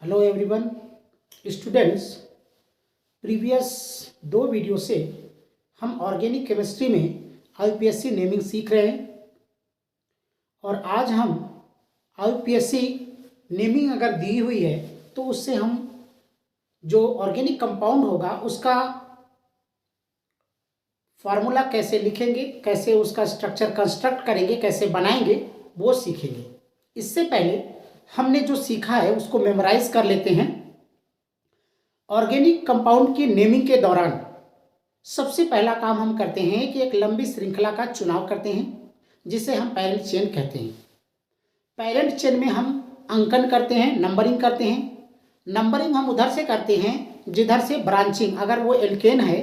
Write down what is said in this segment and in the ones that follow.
Hello everyone students. Previous 2 video से हम organic chemistry में आईयूपीएससी नेमिंग सीख रहे हैं और आज हम आईयूपीएससी नेमिंग अगर दी हुई है तो उससे हम जो ऑर्गेनिक कंपाउंड होगा उसका फार्मूला कैसे लिखेंगे, कैसे उसका स्ट्रक्चर कंस्ट्रक्ट करेंगे, कैसे बनाएंगे, वो सीखेंगे। इससे पहले हमने जो सीखा है उसको मेमोराइज कर लेते हैं। ऑर्गेनिक कंपाउंड की नेमिंग के दौरान सबसे पहला काम हम करते हैं कि एक लंबी श्रृंखला का चुनाव करते हैं जिसे हम पैरेंट चेन कहते हैं। पैरेंट चेन में हम अंकन करते हैं, नंबरिंग करते हैं। नंबरिंग हम उधर से करते हैं जिधर से ब्रांचिंग, अगर वो एल्केन है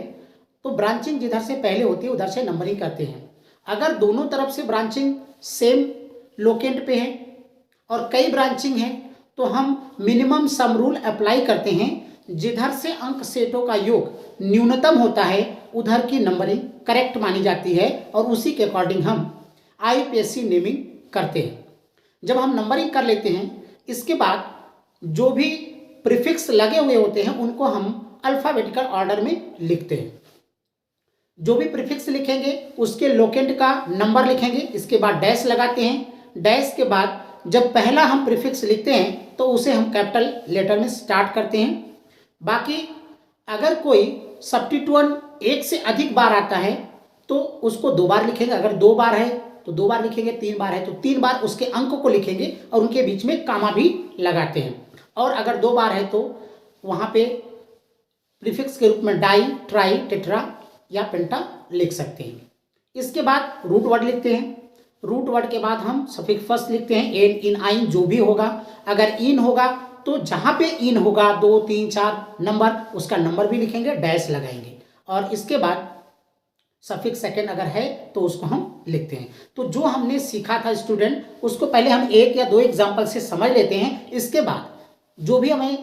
तो ब्रांचिंग जिधर से पहले होती है उधर से नंबरिंग करते हैं। अगर दोनों तरफ से ब्रांचिंग सेम लोकेंट पे है और कई ब्रांचिंग है तो हम मिनिमम सम रूल अप्लाई करते हैं। जिधर से अंक सेटों का योग न्यूनतम होता है उधर की नंबरिंग करेक्ट मानी जाती है और उसी के अकॉर्डिंग हम आईयूपीएससी नेमिंग करते हैं। जब हम नंबरिंग कर लेते हैं इसके बाद जो भी प्रीफिक्स लगे हुए होते हैं उनको हम अल्फ़ाबेटिकल ऑर्डर में लिखते हैं। जो भी प्रीफिक्स लिखेंगे उसके लोकेंट का नंबर लिखेंगे, इसके बाद डैश लगाते हैं। डैश के बाद जब पहला हम प्रीफिक्स लिखते हैं तो उसे हम कैपिटल लेटर में स्टार्ट करते हैं। बाकी अगर कोई सब्स्टिट्यूएंट एक से अधिक बार आता है तो उसको 2 बार लिखेंगे। अगर 2 बार है तो 2 बार लिखेंगे, 3 बार है तो 3 बार उसके अंकों को लिखेंगे और उनके बीच में कामा भी लगाते हैं। और अगर 2 बार है तो वहाँ पे प्रीफिक्स के रूप में डाई, ट्राई, टेट्रा या पेंटा लिख सकते हैं। इसके बाद रूट वर्ड लिखते हैं। रूट वर्ड के बाद हम सफिक्स फर्स्ट लिखते हैं, एन, इन, आइन जो भी होगा। अगर इन होगा तो जहाँ पे इन होगा 2, 3, 4 नंबर उसका नंबर भी लिखेंगे, डैश लगाएंगे और इसके बाद सफिक्स सेकंड अगर है तो उसको हम लिखते हैं। तो जो हमने सीखा था स्टूडेंट उसको पहले हम 1 या 2 एग्जाम्पल से समझ लेते हैं। इसके बाद जो भी हमें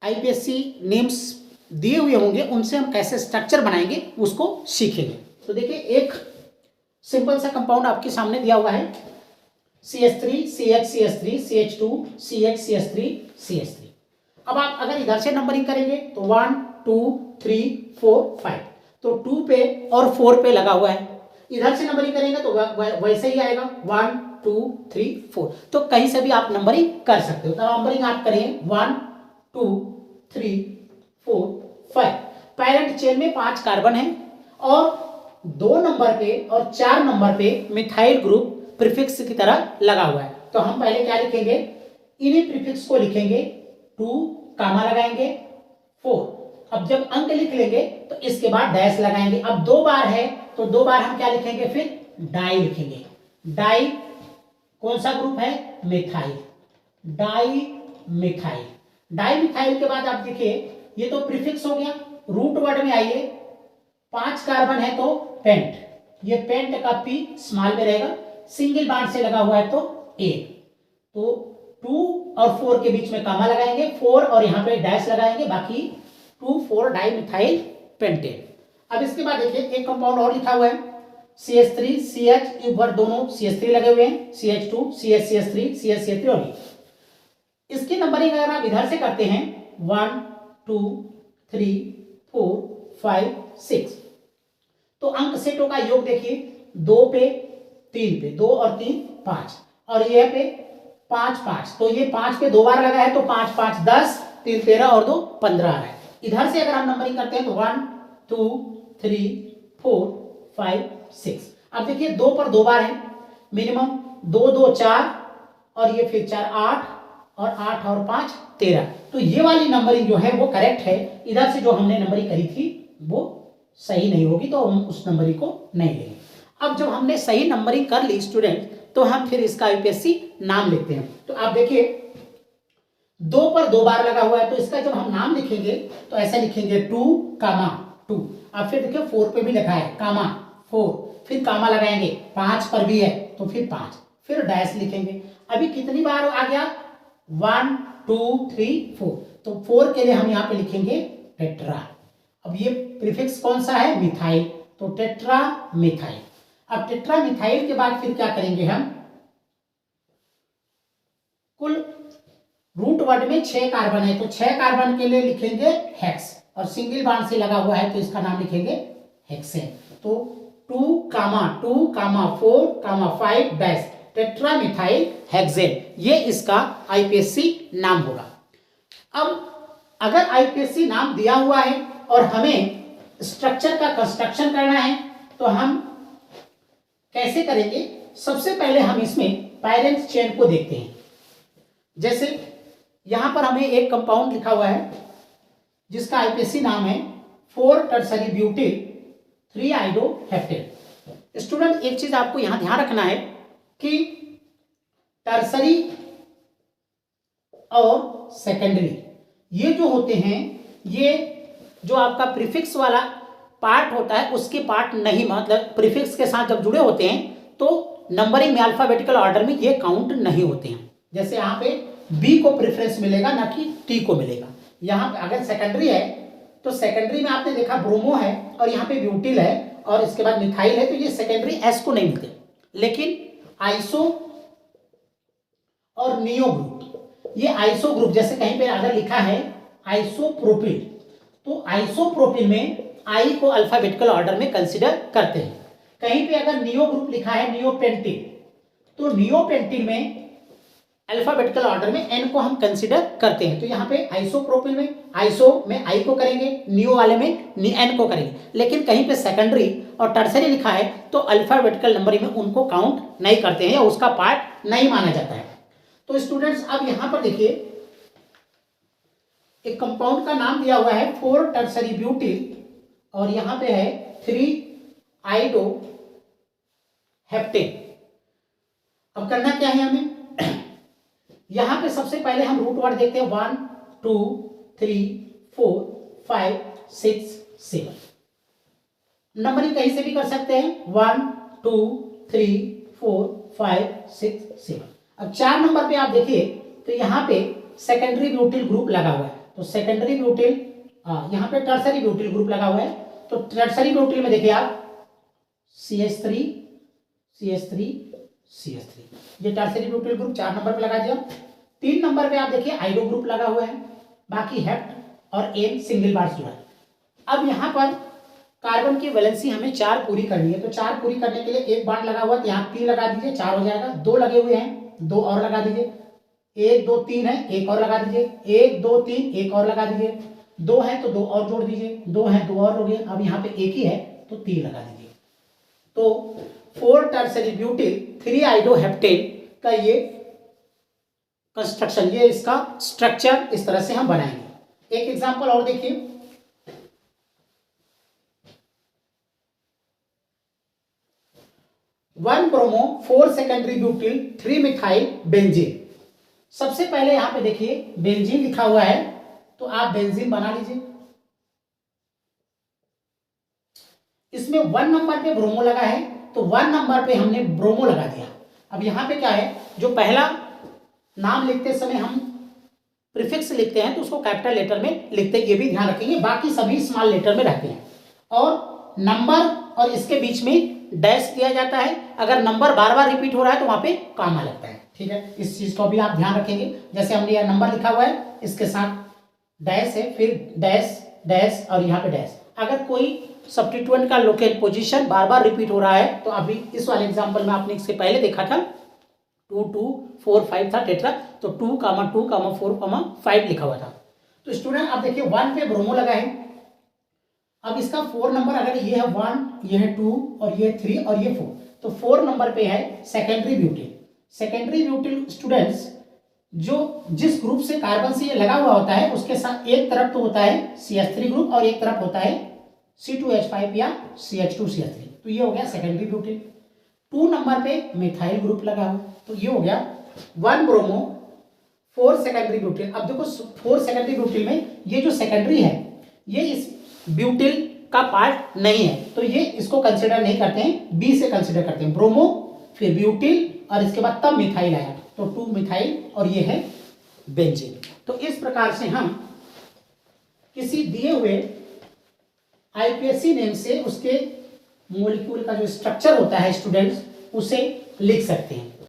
आईपीएससी नेम्स दिए हुए होंगे उनसे हम कैसे स्ट्रक्चर बनाएंगे उसको सीखेंगे। तो देखिए एक सिंपल सा कंपाउंड आपके सामने दिया हुआ है CH3 CH CH3 CH2 CH CH3 CH3। अब आप अगर इधर से नंबरिंग करेंगे तो 1 2 3 4 5 तो 2 पे और 4 पे लगा हुआ है। इधर से नंबरिंग करेंगे तो वैसे ही आएगा 1 2 3 4। तो कहीं से भी आप नंबरिंग कर सकते हो। तो नंबरिंग आप करें 1 2 3 4 5। पैरेंट चेन में 5 कार्बन है और 2 नंबर पे और 4 नंबर पे मिथाइल ग्रुप प्रीफिक्स की तरह लगा हुआ है। तो हम पहले क्या लिखेंगे, इन्हीं प्रीफिक्स को लिखेंगे, 2 कामा लगाएंगे 4। अब जब अंक लिख लेंगे तो इसके बाद डैश लगाएंगे। अब 2 बार है तो 2 बार हम क्या लिखेंगे, फिर डाई लिखेंगे। डाई कौन सा ग्रुप है, methyl, di methyl. Di methyl के बाद आप देखिए ये तो प्रीफिक्स हो गया। रूट वर्ड में आइए, 5 कार्बन है तो पेंट, ये पेंट का पी स्मॉल में रहेगा, सिंगल बार से लगा हुआ है तो ए। तो 2 और 4 के बीच में कामा लगाएंगे, 4 और यहाँ पे डैश लगाएंगे, बाकी 2 4 डाई मिथाइल पेंटेन। अब इसके बाद देखिए एक कंपाउंड और लिखा हुआ है CH3 CH, ऊपर दोनों CH3 लगे हुए हैं, CH2 CH CH3 CH CH3 और ये। इसकी नंबरिंग अगर आप इधर से करते हैं 1 2 3 4 5 6 तो अंक सेटों का योग देखिए 2 पे 3 पे 2 और 3 5 और ये पे 5 5 तो ये 5 पे 2 बार लगा है तो 5 5 10, 3 13 और 2 15 आ रहा है। इधर से अगर हम नंबरिंग करते हैं तो 1 2 3 4 5 6। अब देखिए 2 पर 2 बार है, मिनिमम 2 2 4 और ये फिर 4 8 और 8 और 5 13। तो ये वाली नंबरिंग जो है वो करेक्ट है। इधर से जो हमने नंबरिंग करी थी वो सही नहीं होगी तो हम उस नंबरिंग को नहीं लेंगे। अब जब हमने सही नंबरिंग कर ली स्टूडेंट तो हम फिर इसका आईयूपीएससी नाम लिखते हैं। तो आप देखिए 2 पर 2 बार लगा हुआ है तो इसका जब हम नाम लिखेंगे तो ऐसा लिखेंगे 2 कामा 2। अब फिर देखिए 4 पे भी लिखा है कामा 4, फिर कामा लगाएंगे, 5 पर भी है तो फिर 5, फिर डैश लिखेंगे। अभी कितनी बार आ गया, 1 2 3 4 तो 4 के लिए हम यहाँ पे लिखेंगे टेट्रा। अब ये प्रीफिक्स कौन सा है, मिथाइल, तो टेट्रा मिथाइल। अब टेट्रा मिथाइल के बाद फिर क्या करेंगे, हम कुल रूट वर्ड में 6 कार्बन है तो 6 कार्बन के लिए लिखेंगे हेक्स, और सिंगल बॉन्ड से लगा हुआ है तो इसका नाम लिखेंगे हेक्सेन। तो 2,4,5 डैश टेट्रामिथाइल हेक्सेन, ये इसका आईपीएससी नाम होगा। अब अगर आईपीएससी नाम दिया हुआ है और हमें स्ट्रक्चर का कंस्ट्रक्शन करना है तो हम कैसे करेंगे? सबसे पहले हम इसमें पैरेंट चेन को देखते हैं। जैसे यहां पर हमें एक कंपाउंड लिखा हुआ है जिसका आईपीएससी नाम है 4 टर्सरी ब्यूटिल 3 आइडोहेप्टेन। स्टूडेंट एक चीज आपको यहां ध्यान रखना है कि टर्सरी और सेकेंडरी ये जो होते हैं, ये जो आपका प्रीफिक्स वाला पार्ट होता है उसके पार्ट नहीं, मतलब प्रीफिक्स के साथ जब जुड़े होते हैं तो नंबरिंग में अल्फाबेटिकल ऑर्डर में ये काउंट नहीं होते हैं। जैसे यहाँ पे बी को प्रेफरेंस मिलेगा ना कि टी को मिलेगा। यहाँ पे अगर सेकेंडरी है तो सेकेंडरी में आपने देखा ब्रोमो है और यहाँ पे ब्यूटिल है और इसके बाद मिथाइल है, तो ये सेकेंडरी एस को नहीं मिलते। लेकिन आइसो और नियो ग्रुप, ये आइसो ग्रुप जैसे कहीं पे अगर लिखा है आइसोप्रोपिल, तो आइसोप्रोपिल में आई को अल्फाबेटिकल ऑर्डर में कंसिडर करते हैं। कहीं पे अगर नियो ग्रुप लिखा है नियोपेंटिल, तो नियोपेंटिल में अल्फाबेटिकल ऑर्डर में एन को हम कंसिडर करते हैं। तो यहाँ पे आइसोप्रोपिल में आइसो में आई को करेंगे, नियो वाले में एन को करेंगे। लेकिन कहीं पे सेकेंडरी और टर्सरी लिखा है तो अल्फाबेटिकल नंबरिंग में उनको काउंट नहीं करते हैं या उसका पार्ट नहीं माना जाता है। तो स्टूडेंट्स अब यहाँ पर देखिए एक कंपाउंड का नाम दिया हुआ है 4 टर्सरी ब्यूटिल और यहाँ पे है 3 आइडोहेप्टेन। अब करना क्या है हमें? यहां पे सबसे पहले हम रूट वर्ड देखते हैं 1 2 3 4 5 6 7। नंबरिंग कहीं से भी कर सकते हैं 1 2 3 4 5 6 7। अब 4 नंबर पे आप देखिए तो यहाँ पे सेकेंडरी ब्यूटिल ग्रुप लगा हुआ है, तो सेकेंडरी ब्यूटिल यहाँ पे टर्सरी ब्यूटिल ग्रुप लगा हुआ है। तो टर्सरी ब्यूटिल में देखिए आप CH3 CH3 CH3, ये टर्सरी ब्यूटिल ग्रुप 4 नंबर पे लगा दिया। 3 नंबर पे आप देखिए आइडो ग्रुप लगा हुआ है, बाकी हेप्ट और एन सिंगल बार जुड़ा है। अब यहाँ पर कार्बन की वैलेंसी हमें 4 पूरी करनी है, तो 4 पूरी करने के लिए एक बांड लगा हुआ है, यहाँ 3 लगा दीजिए 4 हो जाएगा। 2 लगे हुए हैं 2 और लगा दीजिए, 1 2 3 है 1 और लगा दीजिए, 1 2 3 1 और लगा दीजिए, 2 है तो 2 और जोड़ दीजिए, 2 है 2 और हो गए। अब यहाँ पे एक ही है तो 3 लगा दीजिए। तो 4 टर्सरी ब्यूटिल 3 आइडोहेप्टेन का ये कंस्ट्रक्शन, ये इसका स्ट्रक्चर इस तरह से हम बनाएंगे। एक एग्जांपल और देखिए, 1 bromo 4 secondary butyl 3 methyl benzene. सबसे पहले यहां पे देखिए बेंजीन लिखा हुआ है तो आप बेंजीन बना लीजिए। इसमें 1 नंबर पे ब्रोमो लगा है तो 1 नंबर पे हमने ब्रोमो लगा दिया। अब यहाँ पे क्या है, जो पहला नाम लिखते समय हम प्रीफिक्स लिखते हैं तो उसको कैपिटल लेटर में लिखते हैं, ये भी ध्यान रखेंगे। बाकी सभी स्मॉल लेटर में रहते हैं और नंबर और इसके बीच में डैश दिया जाता है। अगर नंबर बार बार रिपीट हो रहा है तो वहां पे कामा लगता है, ठीक है। इस चीज को भी आप ध्यान रखेंगे। जैसे हमने यह नंबर लिखा हुआ है इसके साथ डैश है, फिर डैश डैश और यहाँ पे डैश। अगर कोई सब्स्टिट्यूएंट का लोकेल पोजीशन बार बार रिपीट हो रहा है तो अभी इस वाले एग्जांपल में आपने इससे पहले देखा था 2 2 4 5 था टेट्रा, तो 2 2 4 5 लिखा हुआ था। तो स्टूडेंट आप देखिए 1 पे ब्रोमो लगा है। अब इसका 4 नंबर, अगर ये है 1 ये है 2 और ये 3 और ये 4, तो 4 नंबर पे है secondary butyl. Secondary butyl students जो जिस ग्रुप से कार्बन से ये लगा हुआ होता है उसके साथ एक तरफ तो होता है CH3 ग्रुप और एक तरफ होता है C2H5 या CH2CH3, तो ये हो गया सेकेंडरी ब्यूटिल। 2 नंबर पे मिथाइल ग्रुप लगा हुआ, तो ये हो गया 1 ब्रोमो 4 सेकेंडरी ब्यूटिल। अब देखो 4 सेकेंडरी ब्यूटिल में ये जो सेकेंडरी है ये इस ब्यूटिल का पार्ट नहीं है, तो ये इसको कंसिडर नहीं करते हैं, बी से कंसिडर करते हैं। ब्रोमो फिर ब्यूटिल और इसके बाद तब मिथाइल आया, तो 2 मिथाइल और ये है बेंजीन। तो इस प्रकार से हम किसी दिए हुए आईपीएससी नेम से उसके मॉलिक्यूल का जो स्ट्रक्चर होता है स्टूडेंट्स उसे लिख सकते हैं।